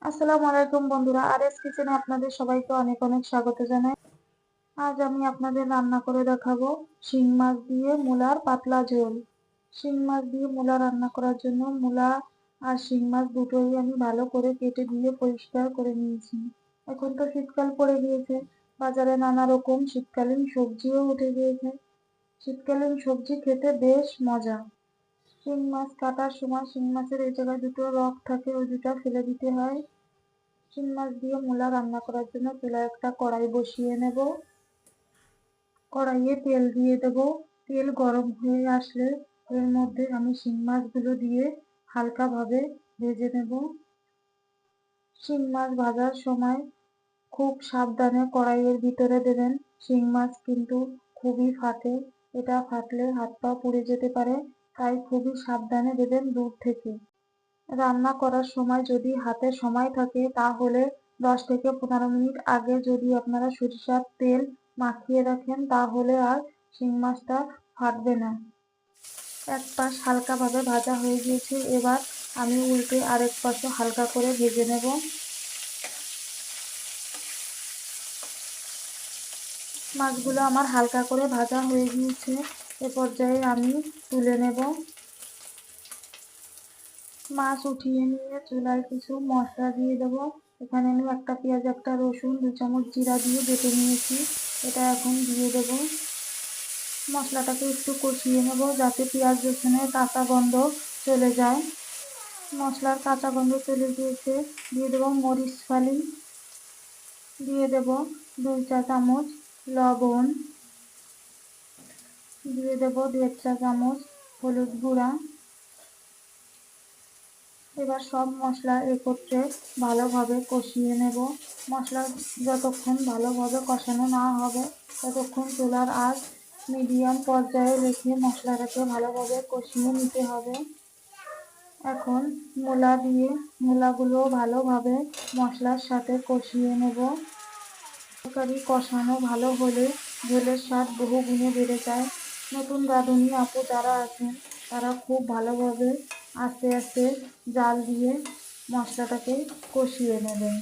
আসসালামু আলাইকুম বন্ধুরা, আরএস কিচেনে আপনাদের সবাইকে অনেক অনেক স্বাগত জানাই। আজ আমি আপনাদের রান্না করে দেখাবো শিং মাছ দিয়ে মূলার পাতলা ঝোল। শিং মাছ দিয়ে মূলা রান্না করার জন্য মূলা আর শিং মাছ দুটোই আমি ভালো করে কেটে দিয়ে পরিষ্কার করে নিয়েছি। এখন তো শীতকাল পড়ে গিয়েছে, বাজারে নানা রকম শীতকালীন সবজিও উঠে গিয়েছে। শীতকালীন সবজি খেতে বেশ মজা। শিং মাছ কাটার সময় শিং মাছের এই জায়গায় দুটো রগ থাকে, ওই দুটো ফেলে দিতে হয়। শিং মাছ দিয়ে মূলা রান্না করার জন্য চুলায় একটা কড়াই বসিয়ে নেব। কড়াইয়ে তেল দিয়ে দেব। তেল গরম হয়ে আসলে এর মধ্যে আমি শিং মাছগুলো দিয়ে হালকাভাবে ভেজে নেব। শিং মাছ ভাজার সময় খুব সাবধানে কড়াইয়ের ভিতরে দেবেন। শিং মাছ কিন্তু খুবই ফাটে, এটা ফাটলে হাত পা পুড়ে যেতে পারে, তাই খুবই সাবধানে দেবেন দূর থেকে। রান্না করার সময় যদি হাতে সময় থাকে তাহলে 10 থেকে 15 মিনিট আগে যদি আপনারা সরিষার তেল মাখিয়ে রাখেন তাহলে আর শিং মাছটা ফাটবে না। এক পাশ হালকাভাবে ভাজা হয়ে গিয়েছে, এবার আমি উল্টে আরেক পাশে হালকা করে ভেজে নেব। মাছগুলো আমার হালকা করে ভাজা হয়ে গিয়েছে, এ পর্যায়ে আমি তুলে নেব। মাছ উঠিয়ে নিয়ে চুলায় কিছু মশলা দিয়ে দেবো। এখানে আমি একটা পেঁয়াজ, একটা রসুন, 2 চামচ জিরা দিয়ে বেটে নিয়েছি, এটা এখন দিয়ে দেবো। মশলাটাকে একটু কষিয়ে নেব যাতে পেঁয়াজ রসুনের কাঁচা গন্ধ চলে যায়। মশলার কাঁচা গন্ধ চলে গিয়েছে, দিয়ে দেবো মরিচ ফালি, দিয়ে দেবো 2 চা চামচ লবণ, দিয়ে দেবো 1.5 চা চামচ হলুদ গুঁড়া। এবার সব মশলা একত্রে ভালোভাবে কষিয়ে নেব। মশলা যতক্ষণ ভালোভাবে কষানো না হবে ততক্ষণ চুলার আঁচ মিডিয়াম পর্যায়ে রেখে মশলাটাকে ভালোভাবে কষিয়ে নিতে হবে। এখন মূলা দিয়ে মূলাগুলো ভালোভাবে মশলার সাথে কষিয়ে নেব। তরকারি কষানো ভালো হলে ঝোলের স্বাদ বহু গুণে বেড়ে যায়। নতুন রাঁধুনি আপু যারা আছেন তারা খুব ভালোভাবে আস্তে আস্তে জাল দিয়ে মশলাটাকে কষিয়ে নেবেন।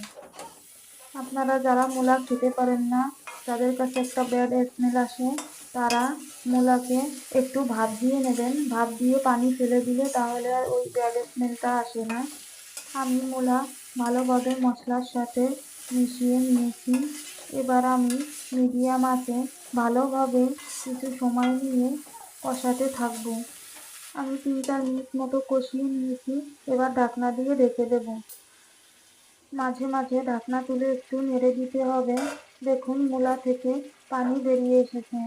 আপনারা যারা মূলা খেতে পারেন না, যাদের কাছে একটা ব্যাড স্মেল আসে, তারা মূলাকে একটু ভাপ দিয়ে নেবেন। ভাপ দিয়ে পানি ফেলে দিলে তাহলে আর ওই ব্যাড স্মেলটা আসে না। আমি মূলা ভালোভাবে মশলার সাথে মিশিয়ে নিয়েছি। এবার আমি মিডিয়াম আঁচে ভালোভাবে কিছু সময় নিয়ে কষাতে থাকবো। আমি 3-4 মিনিট মতো কষিয়ে নিয়েছি, এবার ঢাকনা দিয়ে ঢেকে দেব। মাঝে মাঝে ঢাকনা তুলে একটু নেড়ে দিতে হবে। দেখুন মূলা থেকে পানি বেরিয়ে এসেছে।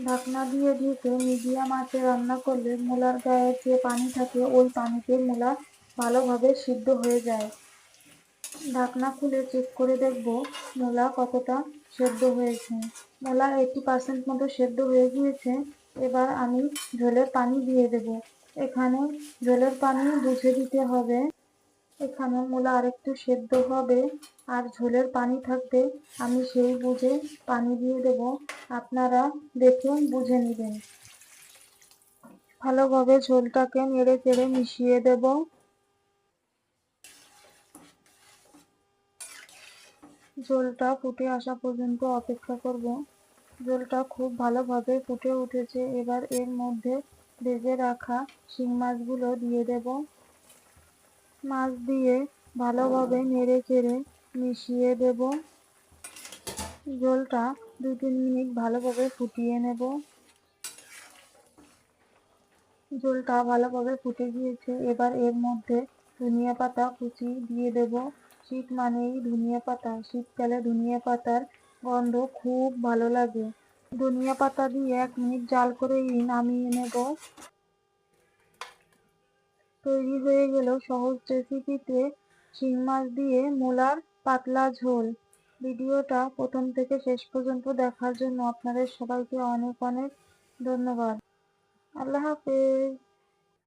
ঢাকনা দিয়ে ঢেকে মিডিয়াম আঁচে রান্না করলে মূলার গায়ে যে পানি থাকে ওই পানিতে মূলা ভালোভাবে সিদ্ধ হয়ে যায়। ঢাকনা খুলে চেক করে দেখব মূলা কতটা সেদ্ধ হয়েছে। মূলা 80% মতো সেদ্ধ হয়ে গিয়েছে। এবার আমি ঝোলের পানি দিয়ে দেব। এখানে ঝোলের পানি বুঝে দিতে হবে। এখানে মূলা আরেকটু সেদ্ধ হবে আর ঝোলের পানি থাকবে, আমি সেই বুঝে পানি দিয়ে দেব। আপনারা দেখে বুঝে নেবেন। ভালোভাবে ঝোলটাকে নেড়ে চেড়ে মিশিয়ে দেব। ঝোলটা ফুটে আসা পর্যন্ত অপেক্ষা করব। ঝোলটা খুব ভালোভাবে ফুটে উঠেছে, এবার এর মধ্যে ভেজে রাখা শিং মাছগুলো দিয়ে দেব। মাছ দিয়ে ভালোভাবে নেড়ে চেড়ে মিশিয়ে দেব। ঝোলটা 2-3 মিনিট ভালোভাবে ফুটিয়ে নেব। ঝোলটা ভালোভাবে ফুটে গিয়েছে, এবার এর মধ্যে ধনিয়া পাতা কুচি দিয়ে দেব। শীত মানেই ধনিয়া পাতা, শীতকালে ধনিয়া পাতার গন্ধ খুব ভালো লাগে। ধনিয়া পাতা দিয়ে 1 মিনিট জাল করেই নামিয়ে নেব। তৈরি হয়ে গেল সহজ রেসিপিতে শিং মাছ দিয়ে মূলার পাতলা ঝোল। ভিডিওটা প্রথম থেকে শেষ পর্যন্ত দেখার জন্য আপনাদের সবাইকে অনেক অনেক ধন্যবাদ। আল্লাহ হাফেজ।